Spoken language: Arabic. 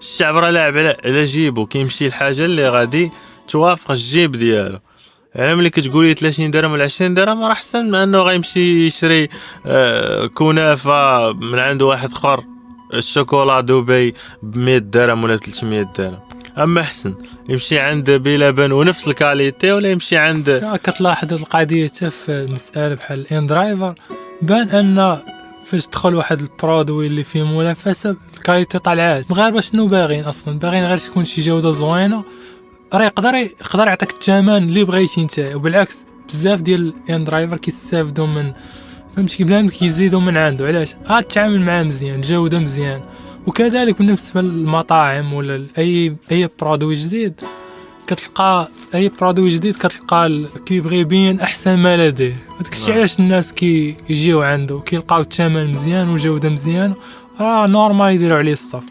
الشعب راه لاعب على جيبو، كيمشي الحاجه اللي غادي توافق الجيب ديالو. يعني ملي كتقولي 30 درهم ولا 20 درهم راه احسن من انه غيمشي يشري كنافه من عند واحد اخر، الشوكولا دبي ب 100 درهم ولا 300 درهم. اما احسن يمشي عند بلبن ونفس الكاليتي، ولا يمشي عند كتلاحظ القضيه حتى في مساله بحال الان درايفر، بان ان فاش دخل واحد البرودوي اللي فيه منافسه الكاليتي طلعات. المغاربه شنو باغيين اصلا؟ باغيين غير تكون شي جوده زوينه، راه يقدر يعطيك الثمن اللي بغيتي نتا. وبالعكس بزاف ديال الان درايفر كيستافدوا من، فهمتي، بلان كيزيدوا من عنده. علاش؟ تتعامل معاه مزيان، جوده مزيان. وكذلك بالنسبه للمطاعم ولا اي برودوي جديد، كتلقى اي برودوي جديد كتلقى كيبغي يبين احسن ما لديه. هذاك الشيء علاش الناس كيجيو عنده كيلقاو الثمن مزيان وجوده مزيان، راه نورمال يديروا عليه الصف.